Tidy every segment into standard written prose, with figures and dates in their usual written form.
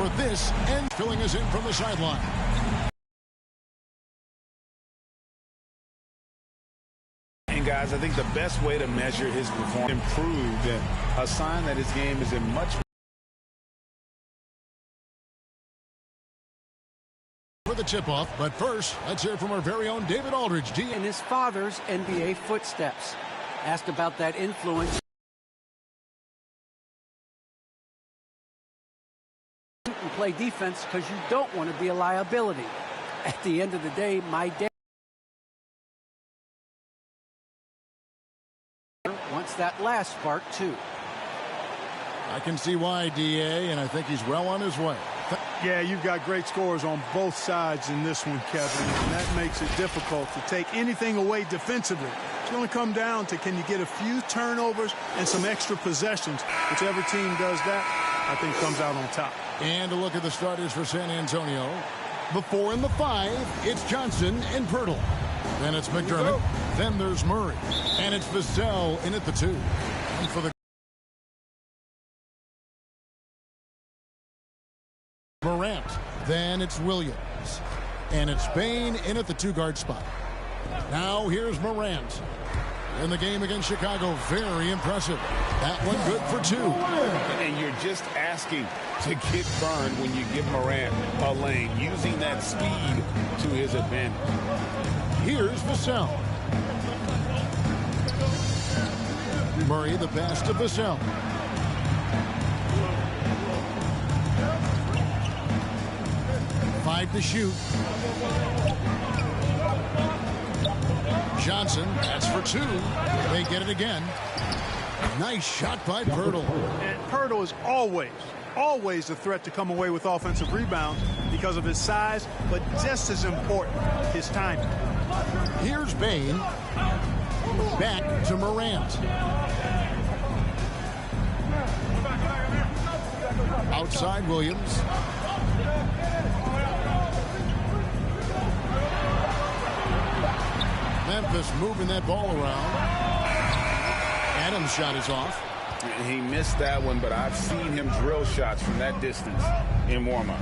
for this and filling us in from the sideline. And guys, I think the best way to measure his performance improved, and a sign that his game is in much for the tip-off. But first, let's hear from our very own David Aldridge. In his father's NBA footsteps. Asked about that influence. And play defense because you don't want to be a liability. At the end of the day, my dad wants that last spark too. I can see why, DA, and I think he's well on his way. Yeah, you've got great scores on both sides in this one, Kevin, and that makes it difficult to take anything away defensively. It's going to come down to, can you get a few turnovers and some extra possessions? Whichever team does that, I think comes out on top. And a look at the starters for San Antonio. The 4 and the 5, it's Johnson and Pirtle. Then it's McDermott. Then there's Murray. And it's Vassell in at the 2. And for the Morant. Then it's Williams. And it's Bane in at the 2-guard spot. Now here's Morant. In the game against Chicago, very impressive. That one good for 2. And you're just asking to get burned when you give Morant a lane, using that speed to his advantage. Here's Vassell. Murray the pass to Vassell. Five to shoot. Johnson, that's for 2. They get it again. Nice shot by Pirtle. And Pirtle is always a threat to come away with offensive rebounds because of his size, but just as important, his timing. Here's Bane. Back to Morant. Outside Williams. Memphis moving that ball around. Adams' shot is off. He missed that one, but I've seen him drill shots from that distance in warm-ups.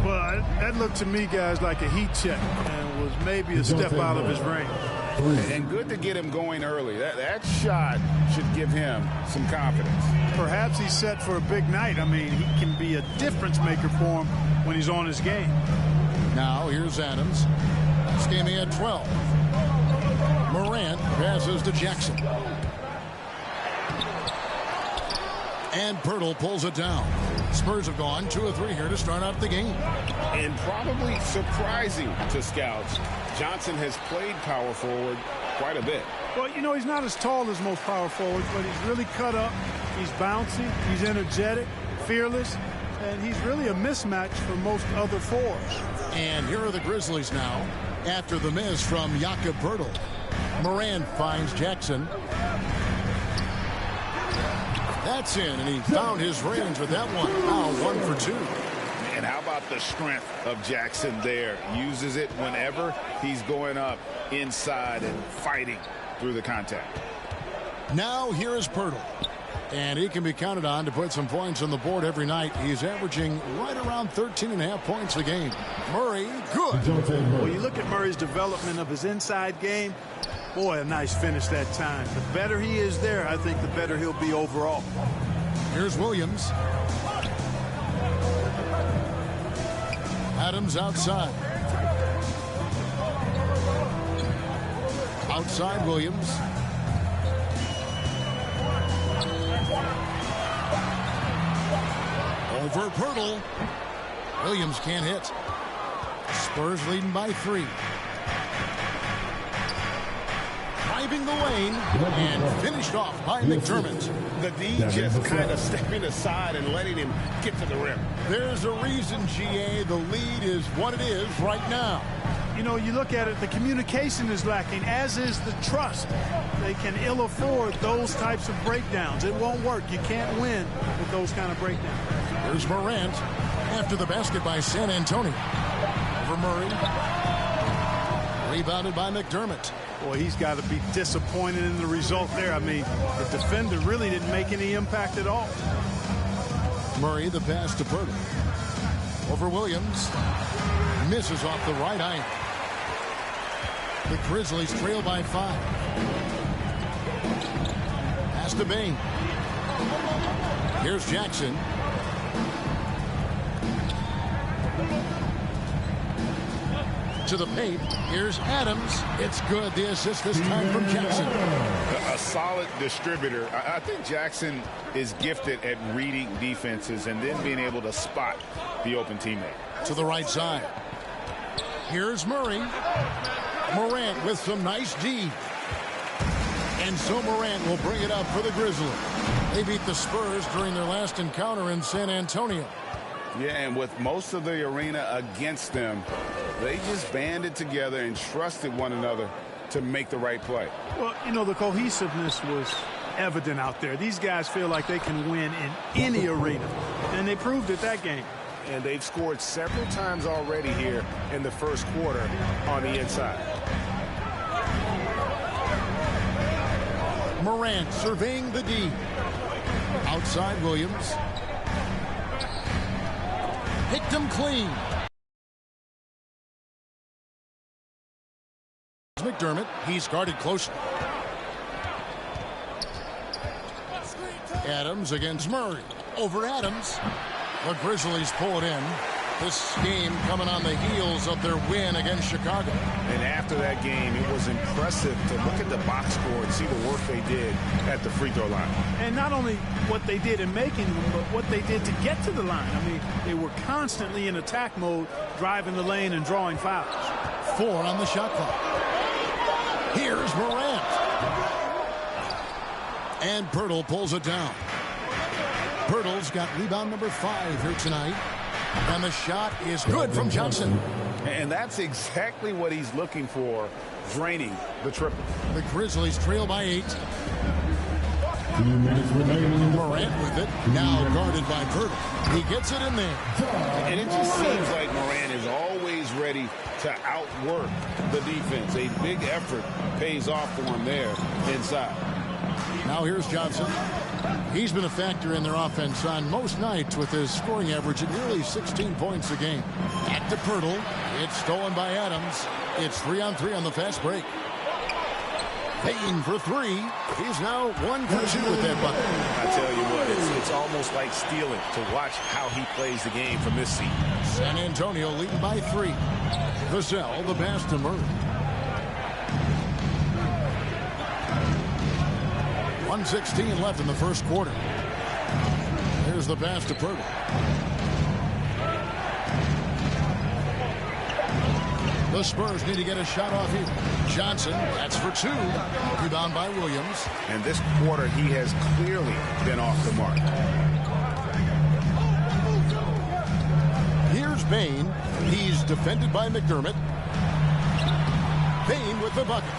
Well, that looked to me, guys, like a heat check and was maybe a step out of his range. And good to get him going early. That shot should give him some confidence. Perhaps he's set for a big night. I mean, he can be a difference maker for him when he's on his game. Now here's Adams. This game he had 12. Morant passes to Jackson. And Pirtle pulls it down. Spurs have gone 2 of 3 here to start out the game. And probably surprising to scouts, Johnson has played power forward quite a bit. Well, you know, he's not as tall as most power forwards, but he's really cut up. He's bouncy. He's energetic, fearless, and he's really a mismatch for most other fours. And here are the Grizzlies now after the miss from Jakob Pirtle. Morant finds Jackson. That's in, and he found his range with that one. Now 1 for 2. And how about the strength of Jackson there? Uses it whenever he's going up inside and fighting through the contact. Now here is Pirtle. And he can be counted on to put some points on the board every night. He's averaging right around 13.5 points a game. Murray, good. Well, you look at Murray's development of his inside game. Boy, a nice finish that time. The better he is there, I think the better he'll be overall. Here's Williams. Adams outside. Outside Williams. Over Pirtle. Williams can't hit. Spurs leading by 3. Driving the lane and finished off by McDermott. The D just kind of stepping aside and letting him get to the rim. There's a reason, GA, the lead is what it is right now. You know, you look at it, the communication is lacking, as is the trust. They can ill afford those types of breakdowns. It won't work. You can't win with those kind of breakdowns. Here's Morant after the basket by San Antonio. Over Murray. Rebounded by McDermott. Boy, he's got to be disappointed in the result there. I mean, the defender really didn't make any impact at all. Murray the pass to Pirtle. Over Williams. Misses off the right eye. The Grizzlies trail by 5. Pass to Bain. Here's Jackson. To the paint. Here's Adams. It's good. The assist this time from Jackson. A solid distributor. I think Jackson is gifted at reading defenses and then being able to spot the open teammate. To the right side. Here's Murray. Morant with some nice D. And so Morant will bring it up for the Grizzlies. They beat the Spurs during their last encounter in San Antonio. Yeah, and with most of the arena against them, they just banded together and trusted one another to make the right play. Well, you know, the cohesiveness was evident out there. These guys feel like they can win in any arena, and they proved it that game. And they've scored several times already here in the first quarter on the inside. Morant surveying the D. Outside Williams. Picked him clean. McDermott. He's guarded closely. Adams against Murray. Over Adams. The Grizzlies pull it in. This game coming on the heels of their win against Chicago. And after that game, it was impressive to look at the box score and see the work they did at the free throw line. And not only what they did in making them, but what they did to get to the line. I mean, they were constantly in attack mode, driving the lane and drawing fouls. 4 on the shot clock. Here's Morant. And Pirtle pulls it down. Pirtle's got rebound number 5 here tonight. And the shot is good from Johnson. And that's exactly what he's looking for, draining the triple. The Grizzlies trail by 8. 2 minutes remaining. Morant with it. Now guarded by Pirtle. He gets it in there. And it just seems like Morant is always ready to outwork the defense. A big effort pays off for him there inside. Now here's Johnson. He's been a factor in their offense on most nights with his scoring average at nearly 16 points a game. Back to Pirtle. It's stolen by Adams. It's 3-on-3 on the fast break. Payne for 3. He's now 1 for 2 with that bucket. I tell you what, it's almost like stealing to watch how he plays the game from this seat. San Antonio leading by 3. Vassell, the pass to Murray. 1:16 left in the first quarter. Here's the pass to Pirtle. The Spurs need to get a shot off here. Johnson, that's for 2. Rebound by Williams. And this quarter, he has clearly been off the mark. Here's Bain. He's defended by McDermott. Bain with the bucket.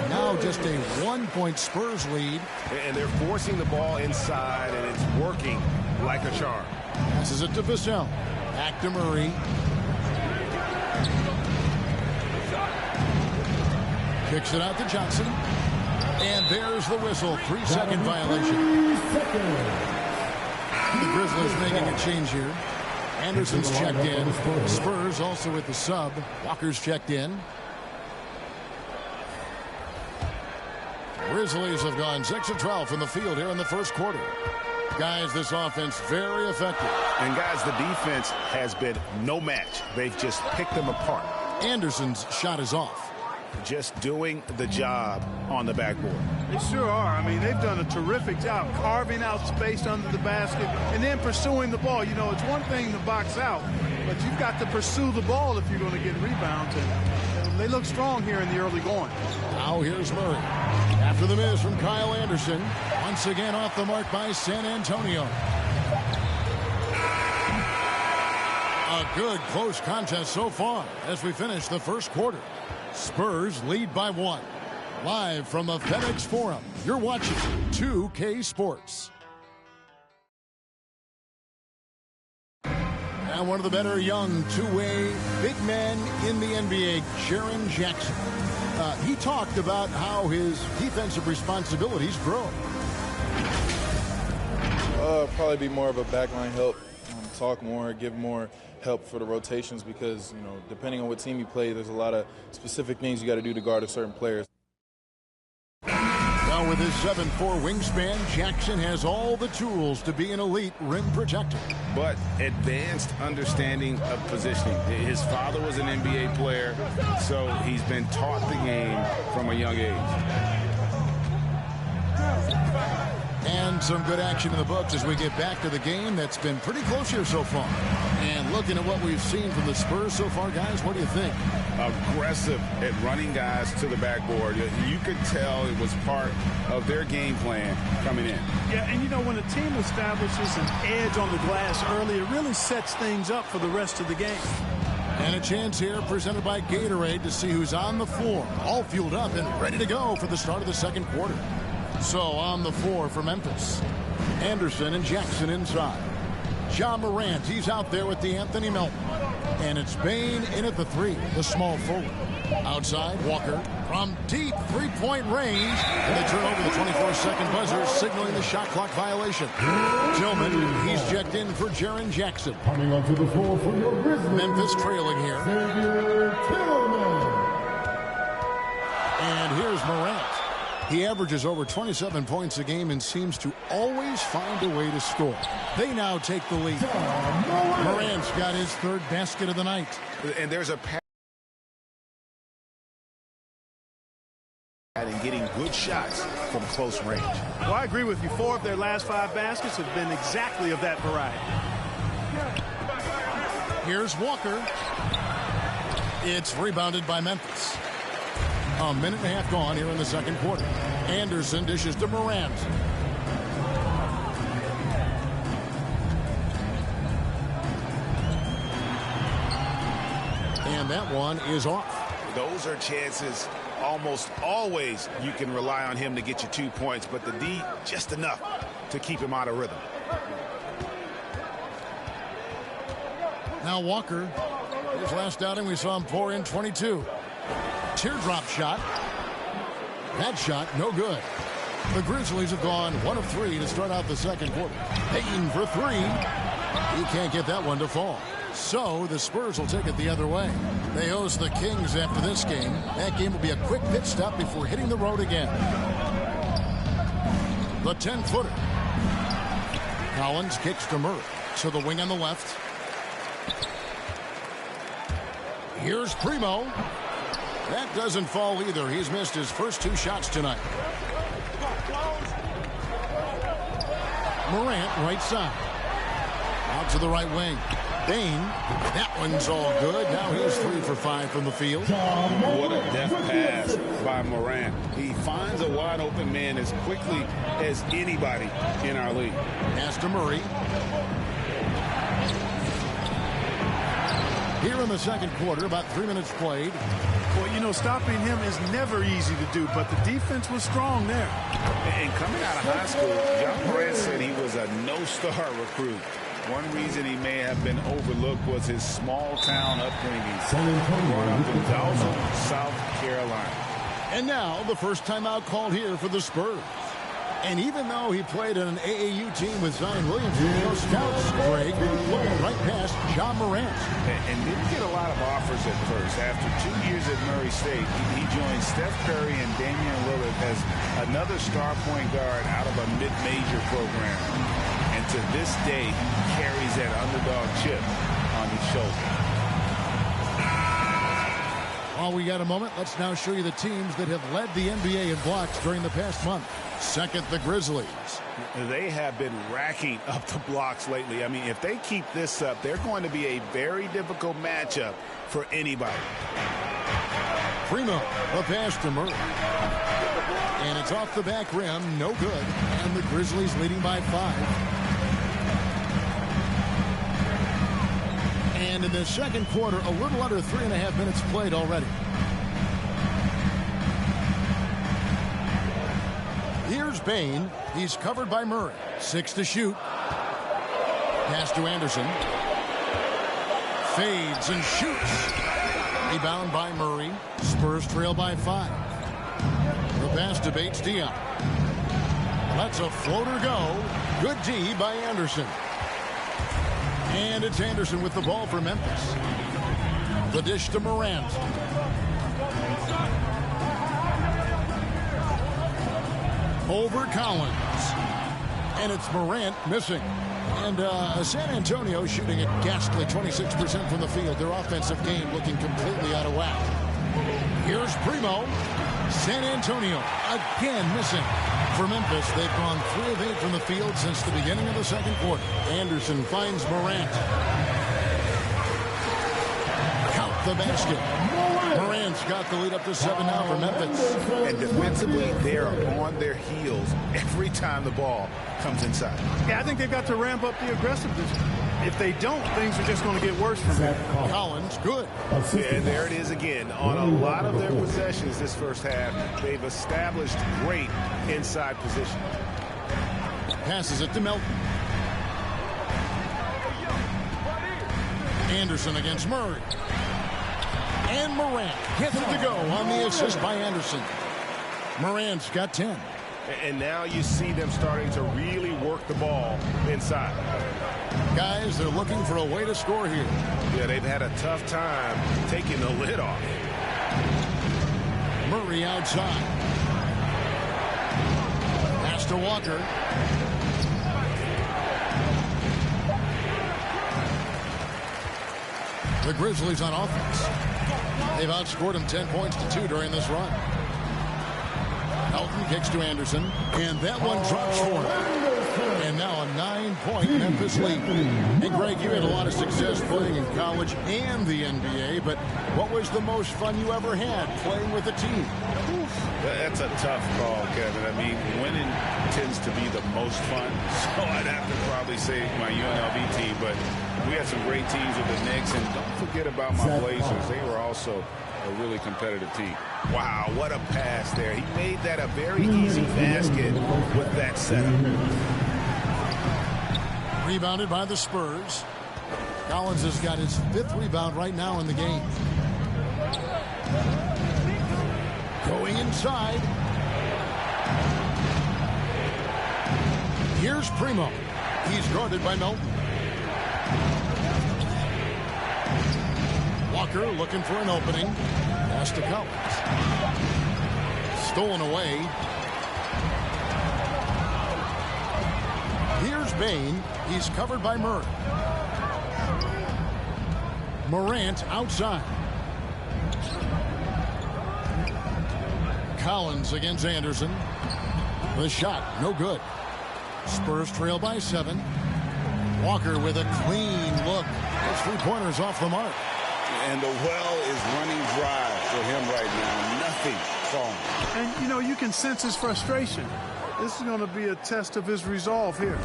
Now just a 1-point Spurs lead. And they're forcing the ball inside, and it's working like a charm. Passes it to Vassell. Back to Murray. Kicks it out to Johnson. And there's the whistle. 3-second violation. The Grizzlies making a change here. Anderson's checked in. Spurs also with the sub. Walker's checked in. Grizzlies have gone 6 of 12 from the field here in the first quarter. Guys, this offense very effective. And guys, the defense has been no match. They've just picked them apart. Anderson's shot is off. Just doing the job on the backboard. They sure are. I mean, they've done a terrific job carving out space under the basket and then pursuing the ball. You know, it's one thing to box out, but you've got to pursue the ball if you're going to get rebounds. And they look strong here in the early going. Now here's Murray. After the miss from Kyle Anderson. Once again off the mark by San Antonio. A good close contest so far as we finish the first quarter. Spurs lead by 1. Live from the FedEx Forum, you're watching 2K Sports. And one of the better young two-way big men in the NBA, Jaren Jackson. He talked about how his defensive responsibilities grow. Probably be more of a backline help, talk more, give more help for the rotations because, depending on what team you play, there's a lot of specific things you got to do to guard a certain player. Now with his 7'4" wingspan, Jackson has all the tools to be an elite rim protector. But advanced understanding of positioning. His father was an NBA player, so he's been taught the game from a young age. And some good action in the books as we get back to the game that's been pretty close here so far. And looking at what we've seen from the Spurs so far, guys, what do you think? Aggressive at running guys to the backboard. You could tell it was part of their game plan coming in. Yeah, and when a team establishes an edge on the glass early, it really sets things up for the rest of the game. And a chance here presented by Gatorade to see who's on the floor, all fueled up and ready to go for the start of the second quarter. So on the floor for Memphis, Anderson and Jackson inside. Ja Morant, he's out there with the Anthony Melton. And it's Bane in at the three, the small forward. Outside, Walker from deep three-point range. And they turn over the 24-second buzzer, signaling the shot clock violation. Tillman, he's checked in for Jaren Jackson. Coming onto the floor for your Grizzlies. Memphis trailing here. And here's Morant. He averages over 27 points a game and seems to always find a way to score. They now take the lead. Morant's got his third basket of the night. And there's a pattern and getting good shots from close range. Well, I agree with you. 4 of their last 5 baskets have been exactly of that variety. Here's Walker. It's rebounded by Memphis. A minute and a half gone here in the second quarter. Anderson dishes to Morant. And that one is off. Those are chances almost always you can rely on him to get you 2 points, but the D just enough to keep him out of rhythm. Now Walker. His last outing we saw him pour in 22. Teardrop shot. That shot, no good. The Grizzlies have gone 1 of 3 to start out the second quarter. Payton for 3. He can't get that one to fall. So the Spurs will take it the other way. They host the Kings after this game. That game will be a quick pit stop before hitting the road again. The 10-footer. Collins kicks to Murray. To the wing on the left. Here's Primo. That doesn't fall either. He's missed his first 2 shots tonight. Morant, right side. Out to the right wing. Bane. That one's all good. Now he's 3 for 5 from the field. What a deft pass by Morant. He finds a wide open man as quickly as anybody in our league. Pass to Murray. Here in the second quarter, about 3 minutes played. Well, stopping him is never easy to do, but the defense was strong there. And coming out of high school, Ja Morant said he was a no-star recruit. One reason he may have been overlooked was his small-town upbringing. Born up in Dawson, South Carolina. And now the first timeout called here for the Spurs. And even though he played on an AAU team with Zion Williamson, scouts, Greg, looking right past Ja Morant. And didn't get a lot of offers at first. After 2 years at Murray State, he joined Steph Curry and Damian Lillard as another star point guard out of a mid-major program. And to this day, he carries that underdog chip on his shoulder. While we got a moment, let's now show you the teams that have led the NBA in blocks during the past month. Second, the Grizzlies. They have been racking up the blocks lately. I mean, if they keep this up, they're going to be a very difficult matchup for anybody. Primo, the pass to Murray. And it's off the back rim, no good. And the Grizzlies leading by 5. And in the second quarter, a little under 3.5 minutes played already. Here's Bane. He's covered by Murray. 6 to shoot. Pass to Anderson. Fades and shoots. Rebound by Murray. Spurs trail by 5. The pass to Bates Diop. Lets a floater go. Good D by Anderson. And it's Anderson with the ball for Memphis. The dish to Morant. Over Collins. And it's Morant missing. And San Antonio shooting a ghastly 26% from the field. Their offensive game looking completely out of whack. Here's Primo. San Antonio again missing. For Memphis, they've gone 3 of 8 from the field since the beginning of the second quarter. Anderson finds Morant. Count the basket. Morant's got the lead up to 7 now for Memphis. And defensively, they're on their heels every time the ball comes inside. Yeah, I think they've got to ramp up the aggressiveness. If they don't, things are just going to get worse from there. Collins, good. And there it is again. On a lot of their possessions this first half, they've established great inside position. Passes it to Melton. Anderson against Murray. And Morant gets it to go on the assist by Anderson. Morant's got 10. And now you see them starting to really work the ball inside. Guys, they're looking for a way to score here. Yeah, they've had a tough time taking the lid off. Murray outside. Pass to Walker. The Grizzlies on offense. They've outscored them 10 points to 2 during this run. Melton kicks to Anderson, and that one drops for him. And now a 9-point Memphis lead. Hey, Greg, you had a lot of success playing in college and the NBA, but what was the most fun you ever had playing with a team? That's a tough call, Kevin. I mean, winning tends to be the most fun, so I'd have to probably say my UNLV team, but we had some great teams with the Knicks, and don't forget about my Blazers. They were also a really competitive team. Wow, what a pass there. He made that a very easy basket with that setup. Rebounded by the Spurs. Collins has got his 5th rebound right now in the game. Going inside. Here's Primo. He's guarded by Melton. Walker looking for an opening. Pass to Collins. Stolen away. Here's Bain. He's covered by Murray. Morant outside. Collins against Anderson. The shot, no good. Spurs trail by 7. Walker with a clean look. Those 3-pointers off the mark. And the well is running dry for him right now. Nothing falling. And, you know, you can sense his frustration. This is going to be a test of his resolve here.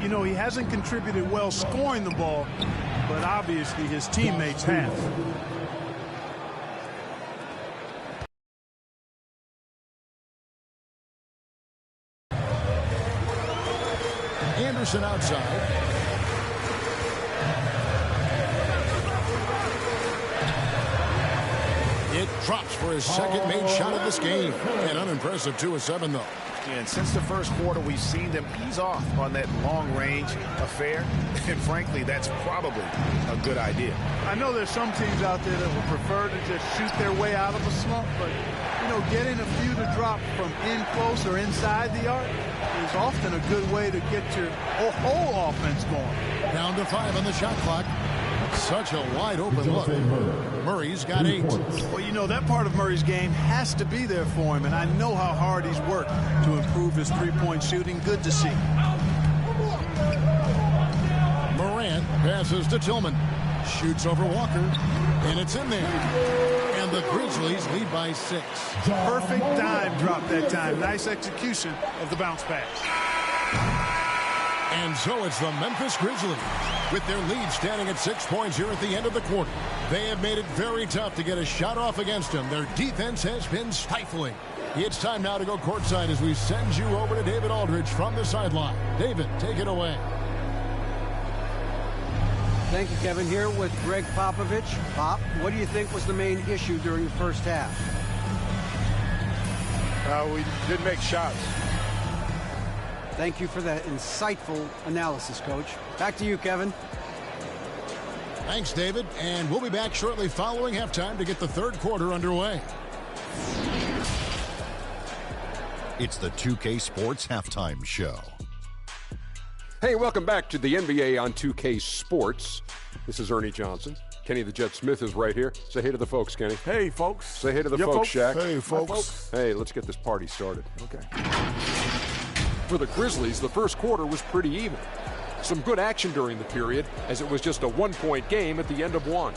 You know, he hasn't contributed well scoring the ball, but obviously his teammates have. Anderson outside. It drops for his second made shot of this game. An unimpressive 2 of 7, though. And since the first quarter, we've seen them ease off on that long-range affair. And frankly, that's probably a good idea. I know there's some teams out there that would prefer to just shoot their way out of a slump, but, you know, getting a few to drop from in close or inside the arc is often a good way to get your whole offense going. Down to 5 on the shot clock. Such a wide-open look. Murray's got 8. Well, you know, that part of Murray's game has to be there for him, and I know how hard he's worked to improve his three-point shooting. Good to see. Morant passes to Tillman. Shoots over Walker, and it's in there. And the Grizzlies lead by 6. Perfect dime drop that time. Nice execution of the bounce pass. And so it's the Memphis Grizzlies with their lead standing at 6 points here at the end of the quarter. They have made it very tough to get a shot off against them. Their defense has been stifling. It's time now to go courtside as we send you over to David Aldridge from the sideline. David, take it away. Thank you, Kevin. Here with Greg Popovich. Pop, what do you think was the main issue during the first half? We didn't make shots. Thank you for that insightful analysis, Coach. Back to you, Kevin. Thanks, David. And we'll be back shortly following halftime to get the third quarter underway. It's the 2K Sports Halftime Show. Hey, welcome back to the NBA on 2K Sports. This is Ernie Johnson. Kenny the Jet Smith is right here. Say hey to the folks, Kenny. Hey, folks. Say hey to the folks, Shaq. Hey, folks. Hey, let's get this party started. Okay. For the Grizzlies, the first quarter was pretty even. Some good action during the period, as it was just a one-point game at the end of one.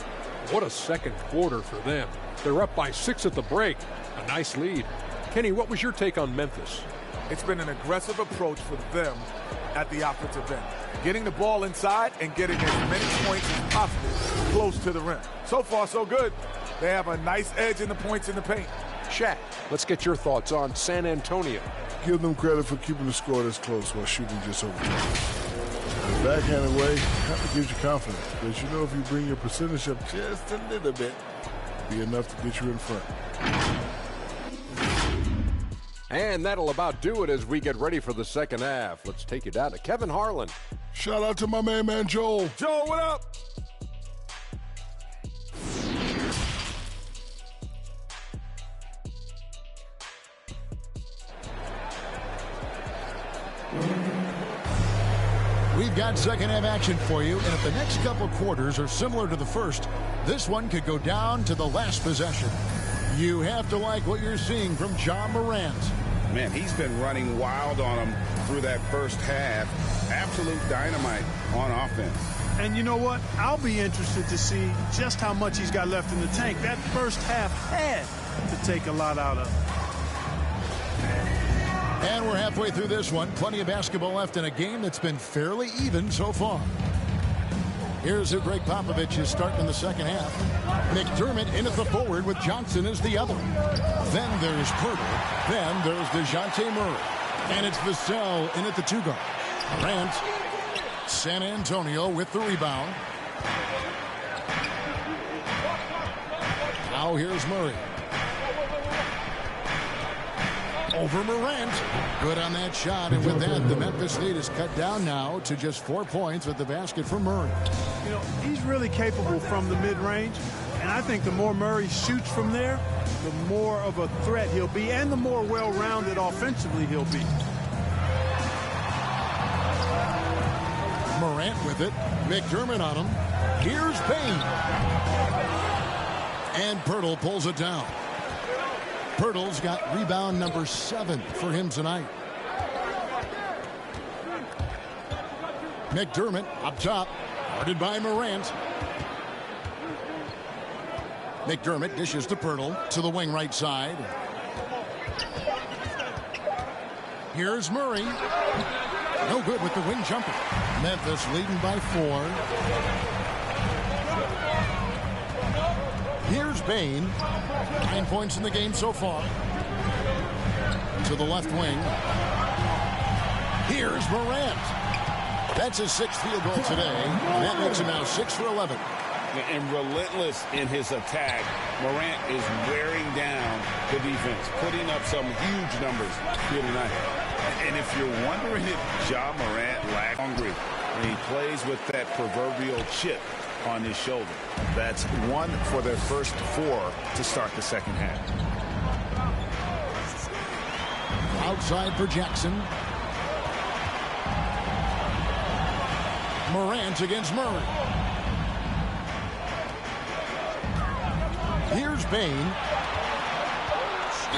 What a second quarter for them. They're up by 6 at the break. A nice lead. Kenny, what was your take on Memphis? It's been an aggressive approach for them at the offensive end. Getting the ball inside and getting as many points as possible close to the rim. So far, so good. They have a nice edge in the points in the paint. Shaq, let's get your thoughts on San Antonio. Give them credit for keeping the score this close while shooting just over time. The backhanded way kind of gives you confidence because you know if you bring your percentage up just a little bit, it'll be enough to get you in front. And that'll about do it as we get ready for the second half. Let's take you down to Kevin Harlan. Shout out to my main man, Joel. Joel, what up? We've got second half action for you, and if the next couple quarters are similar to the first, this one could go down to the last possession. You have to like what you're seeing from Ja Morant. Man, he's been running wild on him through that first half. Absolute dynamite on offense. And you know what? I'll be interested to see just how much he's got left in the tank. That first half had to take a lot out of him. And we're halfway through this one. Plenty of basketball left in a game that's been fairly even so far. Here's who Greg Popovich is starting in the second half. McDermott in at the forward with Johnson as the other. Then there's Pirtle. Then there's DeJounte Murray. And it's Vassell in at the 2 guard. Morant. San Antonio with the rebound. Now here's Murray. Over Morant. Good on that shot, and with that, the Memphis lead is cut down now to just 4 points with the basket from Murray. You know, he's really capable from the mid-range, and I think the more Murray shoots from there, the more of a threat he'll be, and the more well-rounded offensively he'll be. Morant with it. McDermott on him. Here's Payne. And Pirtle pulls it down. Pirtle's got rebound number 7 for him tonight. McDermott up top, guarded by Morant. McDermott dishes to Pirtle to the wing right side. Here's Murray. No good with the wing jumper. Memphis leading by 4. Here's Bain. 9 points in the game so far. To the left wing. Here's Morant. That's his 6th field goal today. And that makes him now 6 for 11. And relentless in his attack. Morant is wearing down the defense, putting up some huge numbers here tonight. And if you're wondering if Ja Morant lacks hungry, and he plays with that proverbial chip on his shoulder. That's 1 for their first 4 to start the second half. Outside for Jackson. Morant against Murray. Here's Bain.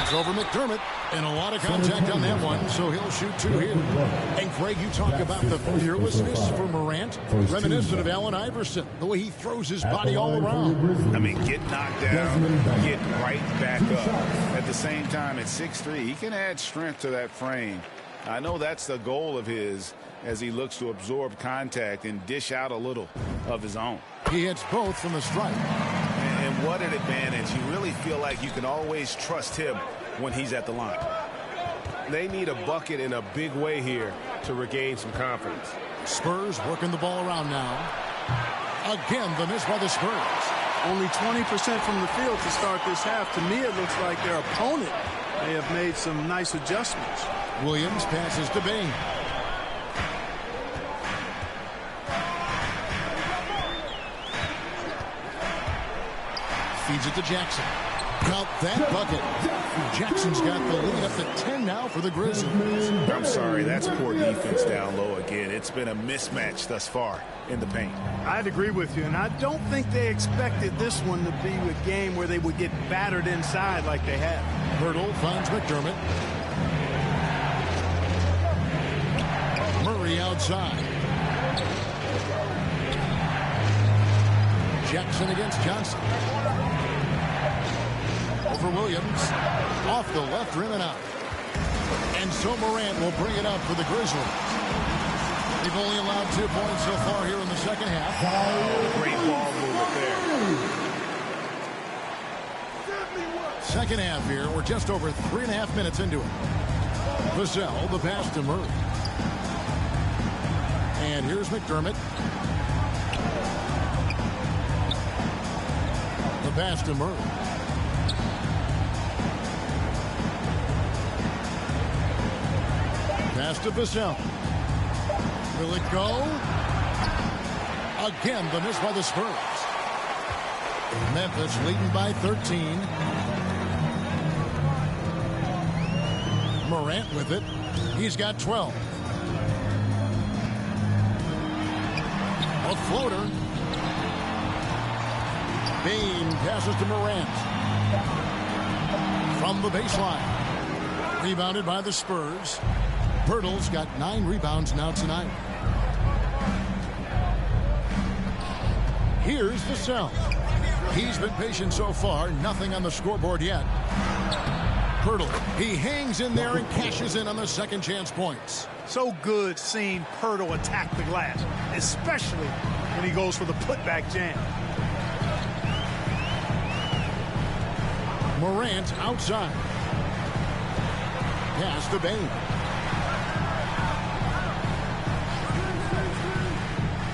It's over McDermott. And a lot of contact on that one, so he'll shoot 2 here. And Greg, you talk about the fearlessness for Morant, reminiscent of Allen Iverson, the way he throws his body all around. I mean, get knocked down, get right back up. At the same time, at 6'3", he can add strength to that frame. I know that's the goal of his as he looks to absorb contact and dish out a little of his own. He hits both from the stripe. And what an advantage. You really feel like you can always trust him when he's at the line. They need a bucket in a big way here to regain some confidence. Spurs working the ball around now. Again, the miss by the Spurs. Only 20% from the field to start this half. To me, it looks like their opponent may have made some nice adjustments. Williams passes to Bain. feeds it to Jackson. Count that bucket. Jackson's got the lead up to 10 now for the Grizzlies. I'm sorry, that's poor defense down low again. It's been a mismatch thus far in the paint. I'd agree with you, and I don't think they expected this one to be a game where they would get battered inside like they have. Hurdle finds McDermott. Murray outside. Jackson against Johnson. Over Williams. Off the left rim and out. And so Morant will bring it up for the Grizzlies. They've only allowed 2 points so far here in the second half. Great ball movement there. Second half here. We're just over 3.5 minutes into it. Vassell, the pass to Murray. And here's McDermott. The pass to Murray. Pass to Vassell. Will it go? Again, the miss by the Spurs. Memphis leading by 13. Morant with it. He's got 12. A floater. Bain passes to Morant. From the baseline. Rebounded by the Spurs. Pirtle's got 9 rebounds now tonight. Here's Vassell. He's been patient so far. Nothing on the scoreboard yet. Pirtle. He hangs in there and cashes in on the second chance points. So good seeing Pirtle attack the glass, especially when he goes for the putback jam. Morant outside. Pass to Bain.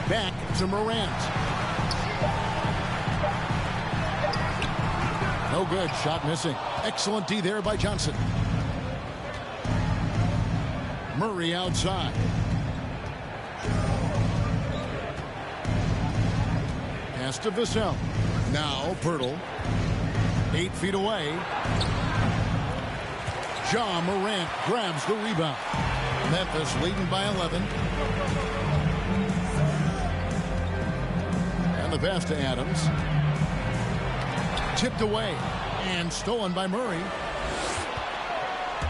Back to Morant. No good. Shot missing. Excellent D there by Johnson. Murray outside. Pass to Vassell. Now Pirtle. 8 feet away. Ja Morant grabs the rebound. Memphis leading by 11. And the pass to Adams. Tipped away and stolen by Murray.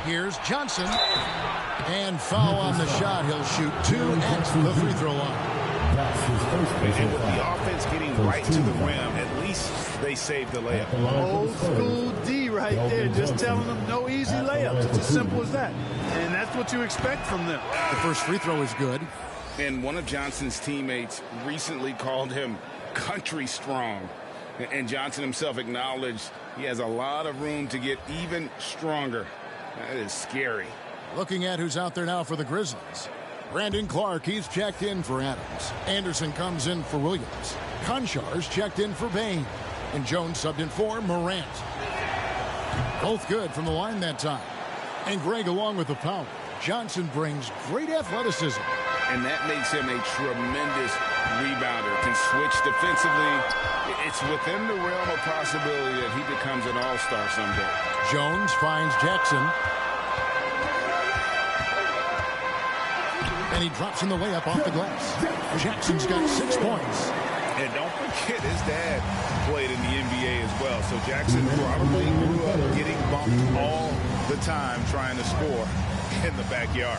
Here's Johnson. And foul on the shot. He'll shoot 2 at the free throw line. And with the offense getting right to the rim, at least they saved the layup. Old school D right there, just telling them no easy layups. It's as simple as that. And that's what you expect from them. The first free throw is good. And one of Johnson's teammates recently called him country strong. And Johnson himself acknowledged he has a lot of room to get even stronger. That is scary. Looking at who's out there now for the Grizzlies. Brandon Clark, he's checked in for Adams. Anderson comes in for Williams. Konchar's checked in for Bain. And Jones subbed in for Morant. Both good from the line that time. And Greg along with the power. Johnson brings great athleticism. And that makes him a tremendous rebounder. Can switch defensively. It's within the realm of possibility that he becomes an all-star someday. Jones finds Jackson. And he drops in the layup off the glass. Jackson's got 6 points. And don't forget his dad played in the NBA as well. So Jackson probably grew up getting bumped all the time trying to score in the backyard.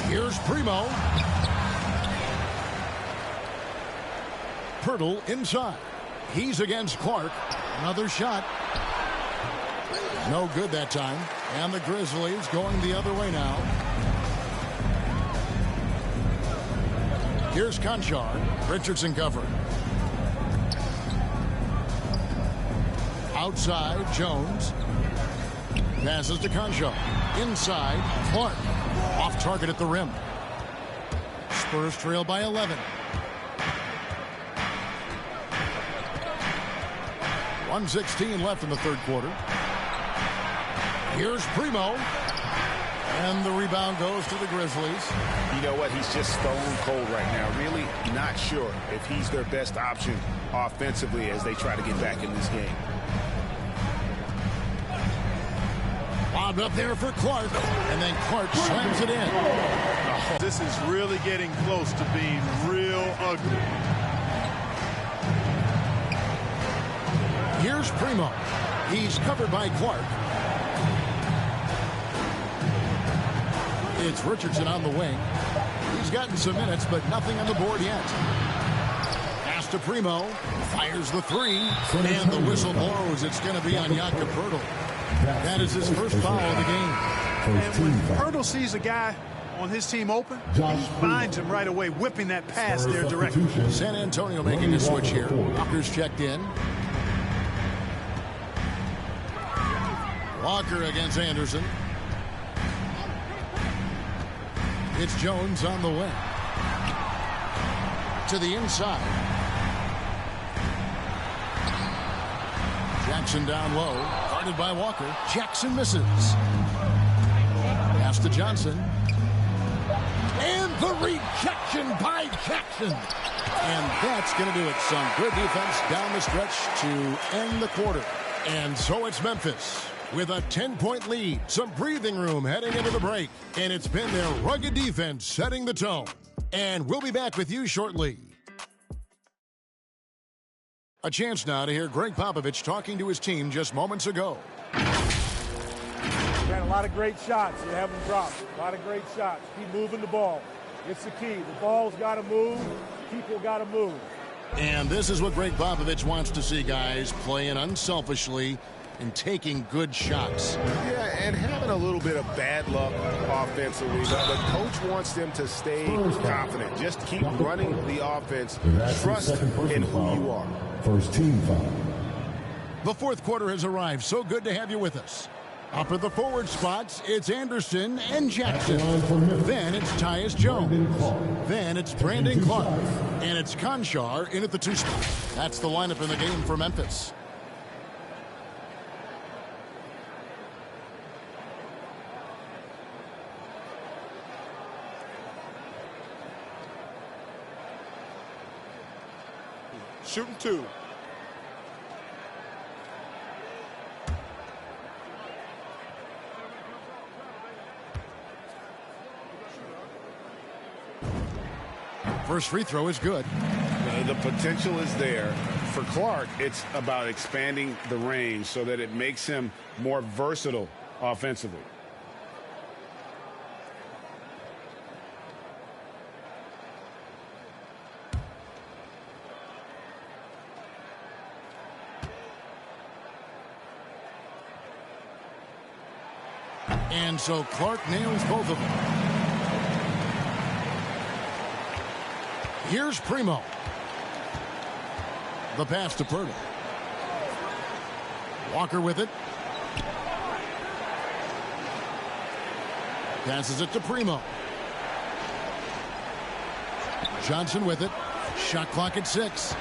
Here's Primo. Pirtle inside. He's against Clark. Another shot. No good that time. And the Grizzlies going the other way now. Here's Konchar. Richardson covering. Outside, Jones. Passes to Konchar. Inside, Clark. Off target at the rim. Spurs trail by 11. 1:16 left in the third quarter. Here's Primo. And the rebound goes to the Grizzlies. You know what? He's just stone cold right now. Really not sure if he's their best option offensively as they try to get back in this game. Lobbed up there for Clark. And then Clark slams it in. Oh, this is really getting close to being real ugly. Here's Primo. He's covered by Clark. It's Richardson on the wing. He's gotten some minutes, but nothing on the board yet. Pass to Primo. Fires the three. And the whistle blows. It's going to be on Jakob Poeltl. That is his first foul of the game. And when Poeltl sees a guy on his team open, he finds him right away, whipping that pass their direction. San Antonio making a switch here. Walker's checked in. Walker against Anderson. It's Jones on the wing. To the inside. Jackson down low. Guarded by Walker. Jackson misses. Pass to Johnson. And the rejection by Jackson. And that's going to do it. Some good defense down the stretch to end the quarter. And so it's Memphis with a 10-point lead, some breathing room heading into the break, and it's been their rugged defense setting the tone. And we'll be back with you shortly. A chance now to hear Greg Popovich talking to his team just moments ago. You had a lot of great shots. You haven't dropped. A lot of great shots. Keep moving the ball. It's the key. The ball's got to move. People got to move. And this is what Greg Popovich wants to see, guys, playing unselfishly and taking good shots. Yeah, and having a little bit of bad luck offensively, but coach wants them to stay confident. Just keep running the offense. Trust in who you are. First team foul. The fourth quarter has arrived. So good to have you with us. Up at the forward spots, it's Anderson and Jackson. Then it's Tyus Jones. Then it's Brandon Clark. And it's Conchar in at the 2 spot. That's the lineup in the game for Memphis. Shooting 2. First free throw is good. The potential is there. For Clark, it's about expanding the range so that it makes him more versatile offensively. And so Clark nails both of them. Here's Primo. The pass to Poeltl. Walker with it. Passes it to Primo. Johnson with it. Shot clock at 6.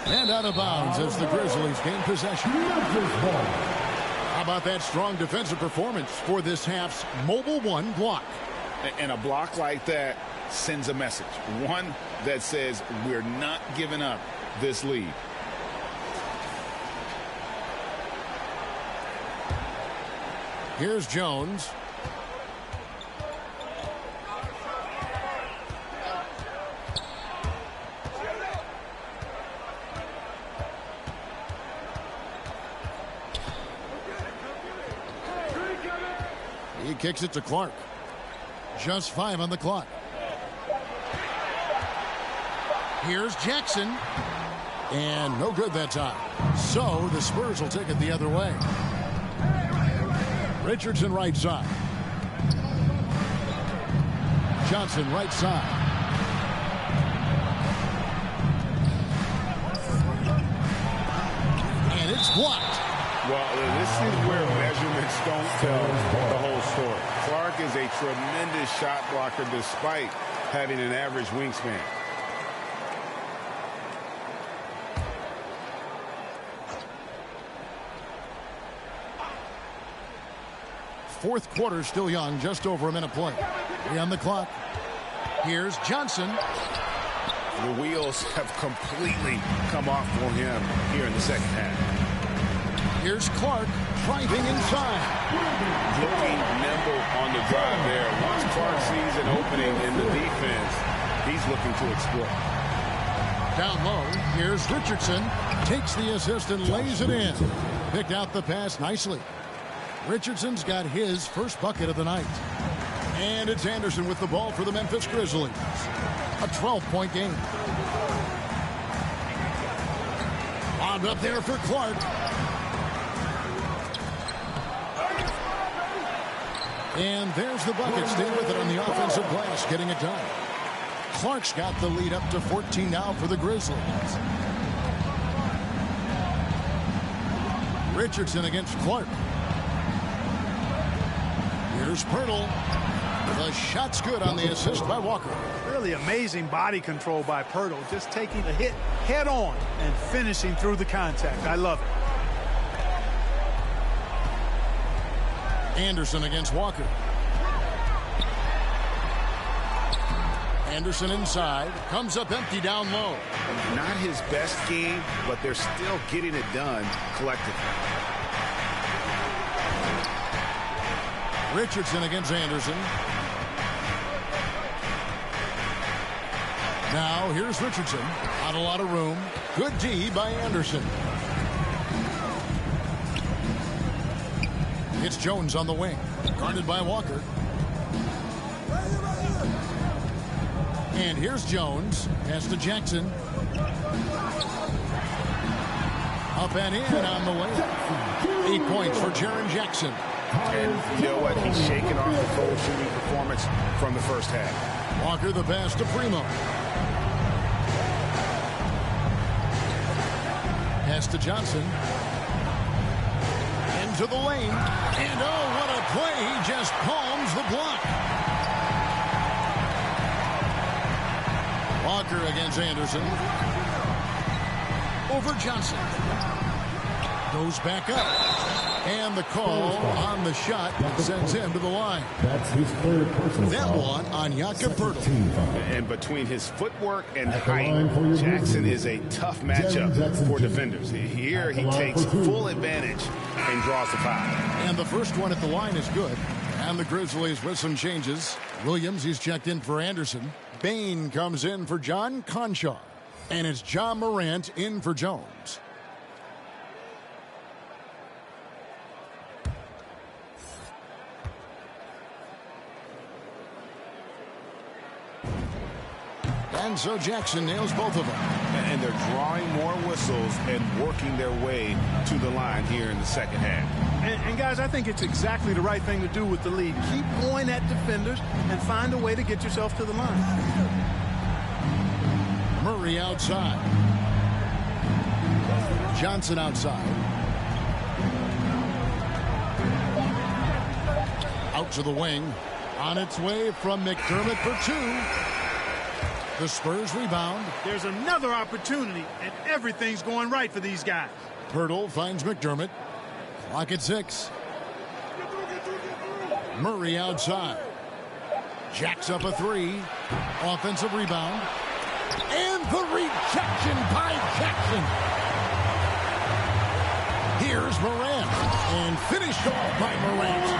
And out of bounds as the Grizzlies gain possession. How about that strong defensive performance for this half's Mobile One block? And a block like that sends a message. One that says we're not giving up this lead. Here's Jones. He kicks it to Clark. Just 5 on the clock. Here's Jackson. And no good that time. So the Spurs will take it the other way. Richardson right side. Johnson right side. And it's blocked. Well, this is where measurements don't tell the whole story. Clark is a tremendous shot blocker despite having an average wingspan. fourth quarter still young, just over a minute play. 3 on the clock. Here's Johnson. The wheels have completely come off for him here in the second half. Here's Clark driving inside. Looking nimble on the drive there. Once Clark sees an opening in the defense, he's looking to exploit. Down low, here's Richardson. Takes the assist and lays it in. Picked out the pass nicely. Richardson's got his first bucket of the night. And it's Anderson with the ball for the Memphis Grizzlies. A 12-point game. Lobbed up there for Clark. And there's the bucket. Stay with it on the offensive glass, getting it done. Clark's got the lead up to 14 now for the Grizzlies. Richardson against Clark. Here's Pirtle. The shot's good on the assist by Walker. Really amazing body control by Pirtle. Just taking the hit head on and finishing through the contact. I love it. Anderson against Walker. Anderson inside. Comes up empty down low. Not his best game, but they're still getting it done collectively. Richardson against Anderson. Now here's Richardson. Not a lot of room. Good D by Anderson. It's Jones on the wing. Guarded by Walker. And here's Jones. Pass to Jackson. Up and in on the way. 8 points for Jaren Jackson. And you know what? He's shaking off the cold shooting performance from the first half. Walker the pass to Primo. Pass to Johnson. Into the lane. And oh, what a play. He just palms the block. Walker against Anderson. Over Johnson. Goes back up. And the call on the shot sends him to the line. That's his third personal That foul. one on Jakob Pirtle. And between his footwork and height, Jackson is a tough matchup for defenders. Here he takes full advantage and draws the foul. And the first one at the line is good. And the Grizzlies with some changes. Williams, he's checked in for Anderson. Bain comes in for John Conchar. And it's John Morant in for Jones. And so Jackson nails both of them. And they're drawing more whistles and working their way to the line here in the second half. And guys, I think it's exactly the right thing to do with the lead. Keep going at defenders and find a way to get yourself to the line. Murray outside. Johnson outside. Out to the wing. On its way from McDermott for 2. The Spurs rebound. There's another opportunity, and everything's going right for these guys. Pirtle finds McDermott. Clock at 6. Murray outside. Jacks up a 3. Offensive rebound. And the rejection by Jackson. Here's Morant. And finished off by Morant.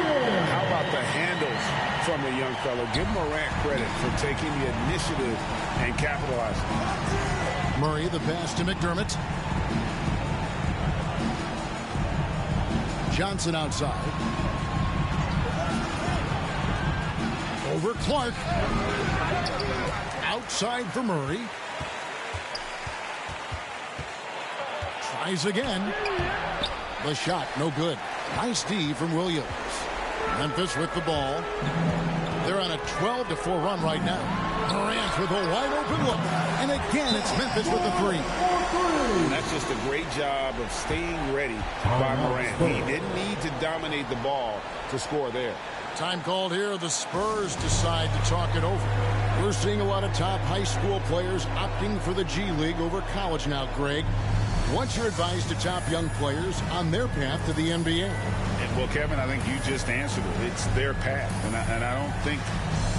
How about the handles from the young fellow? Give Morant credit for taking the initiative and capitalizing. Murray the pass to McDermott. Johnson outside. Over Clark. Outside for Murray. Tries again. The shot, no good. Nice D from Williams. Memphis with the ball. They're on a 12-4 run right now. Morant with a wide open look. And again, it's Memphis with the 3. And that's just a great job of staying ready by Morant. He didn't need to dominate the ball to score there. Time called here. The Spurs decide to talk it over. We're seeing a lot of top high school players opting for the G League over college now, Greg. What's your advice to top young players on their path to the NBA? Well, Kevin, I think you just answered it. It's their path, and I don't think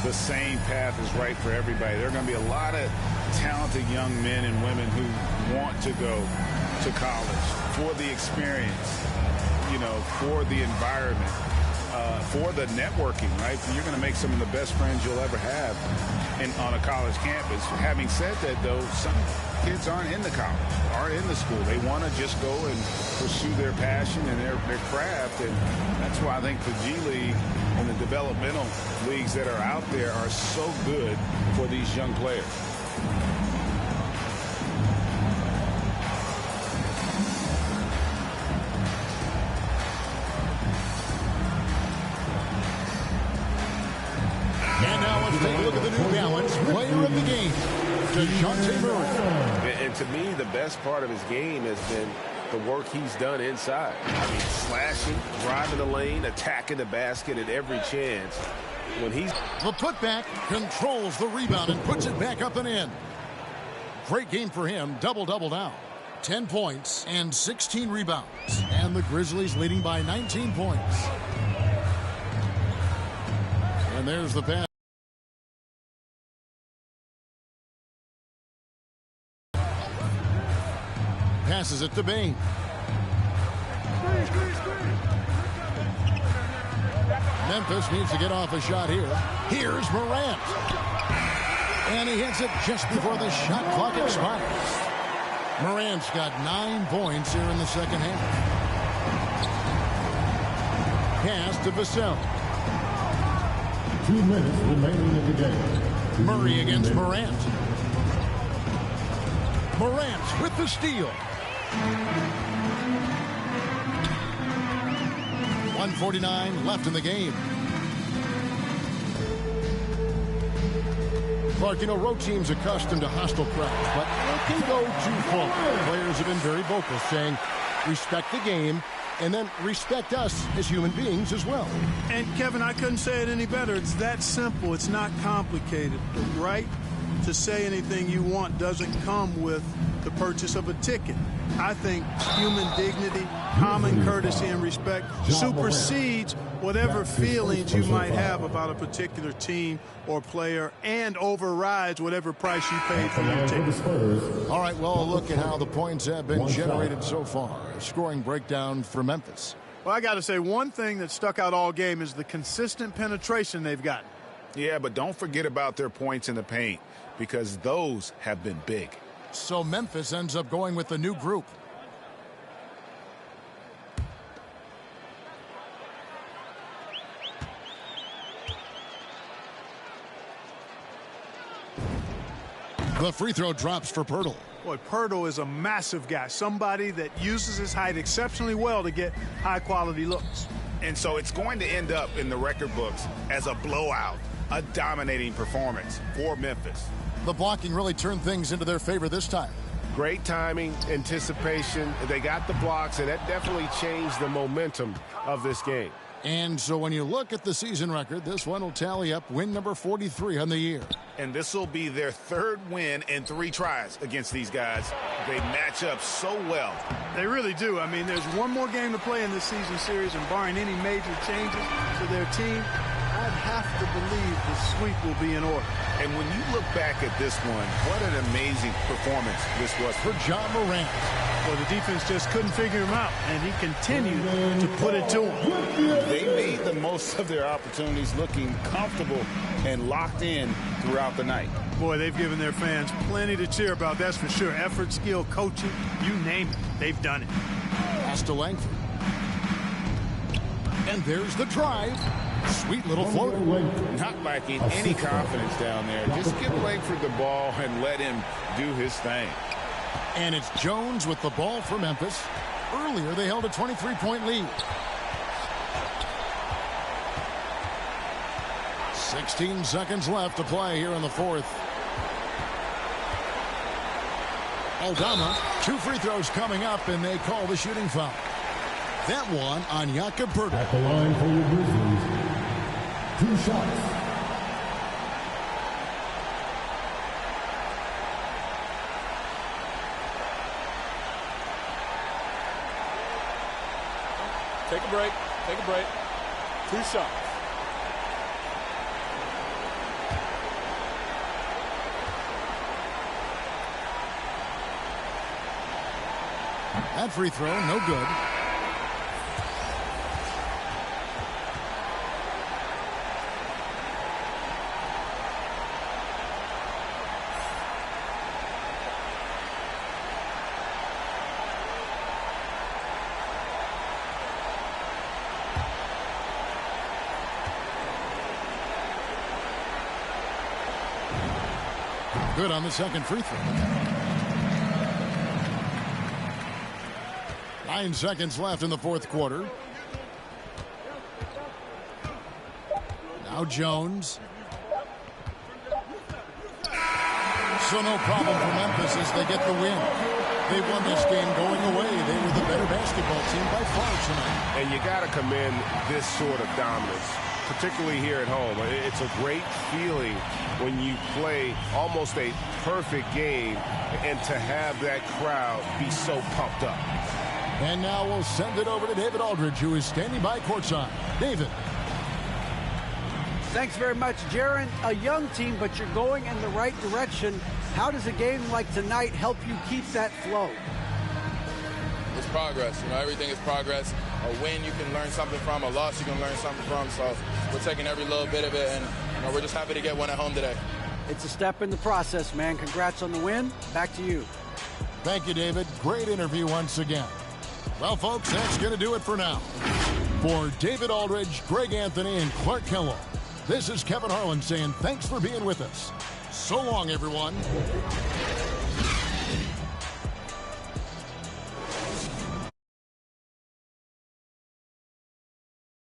the same path is right for everybody. There are going to be a lot of talented young men and women who want to go to college for the experience, you know, for the environment, for the networking, right? You're going to make some of the best friends you'll ever have on a college campus. Having said that, though, some kids aren't in the college, aren't in the school. They want to just go and pursue their passion and their craft, and that's why I think the G League and the developmental leagues that are out there are so good for these young players. And now let's take a look at the New Balance player of the game, DeJounte Murray. And to me, the best part of his game has been the work he's done inside. I mean, slashing, driving the lane, attacking the basket at every chance. When he's the putback, controls the rebound and puts it back up and in. Great game for him. Double-double now. 10 points and 16 rebounds. And the Grizzlies leading by 19 points. And there's the pass. Passes it to Bain. Memphis needs to get off a shot here. Here's Morant. And he hits it just before the shot clock expires. Morant's got 9 points here in the second half. Pass to Vassell. 2 minutes remaining in the game. Murray against Morant. Morant with the steal. 1:49 left in the game. Clark, you know, road teams accustomed to hostile crowds, but it can go too far. Players have been very vocal, saying, respect the game, and then respect us as human beings as well. And, Kevin, I couldn't say it any better. It's that simple. It's not complicated. The right to say anything you want doesn't come with the purchase of a ticket. I think human dignity, common courtesy, and respect supersedes whatever feelings you might have about a particular team or player and overrides whatever price you paid for your ticket. All right, well, look at how the points have been generated so far. A scoring breakdown for Memphis. Well, I got to say, one thing that stuck out all game is the consistent penetration they've gotten. Yeah, but don't forget about their points in the paint, because those have been big. So Memphis ends up going with the new group. The free throw drops for Pirtle. Boy, Pirtle is a massive guy, somebody that uses his height exceptionally well to get high-quality looks. And so it's going to end up in the record books as a blowout, a dominating performance for Memphis. The blocking really turned things into their favor this time. Great timing, anticipation. They got the blocks, and that definitely changed the momentum of this game. And so when you look at the season record, this one will tally up win number 43 on the year. And this will be their third win in 3 tries against these guys. They match up so well. They really do. I mean, there's one more game to play in this season series, and barring any major changes to their team, I'd have to believe the sweep will be in order. And when you look back at this one, what an amazing performance this was for Ja Morant. Well, the defense just couldn't figure him out, and he continued to put it to him. They made the most of their opportunities, looking comfortable and locked in throughout the night. Boy, they've given their fans plenty to cheer about, that's for sure. Effort, skill, coaching, you name it, they've done it. Pass to Langford. And there's the drive. Sweet little floater. Not lacking any confidence down there. Just give Langford the ball and let him do his thing. And it's Jones with the ball for Memphis. Earlier, they held a 23-point lead. 16 seconds left to play here in the fourth. Aldama, 2 free throws coming up, and they call the shooting foul. That one on Jakob Poeltl. At the line for your Grizzlies, 2 shots. Take a break. Take a break. 2 shots. That free throw, no good. Good on the second free throw. 9 seconds left in the fourth quarter. Now Jones. So no problem for Memphis as they get the win. They won this game going away. They were the better basketball team by far tonight. And you got to commend this sort of dominance, particularly here at home. It's a great feeling when you play almost a perfect game and to have that crowd be so pumped up. And now we'll send it over to David Aldridge, who is standing by courtside. David. Thanks very much, Jaron. A young team, but you're going in the right direction. How does a game like tonight help you keep that flow? It's progress. You know, everything is progress. A win you can learn something from, a loss you can learn something from. So we're taking every little bit of it, and we're just happy to get one at home today. It's a step in the process, man. Congrats on the win. Back to you. Thank you, David. Great interview once again. Well, folks, that's going to do it for now. For David Aldridge, Greg Anthony, and Clark Kellogg, this is Kevin Harlan saying thanks for being with us. So long, everyone.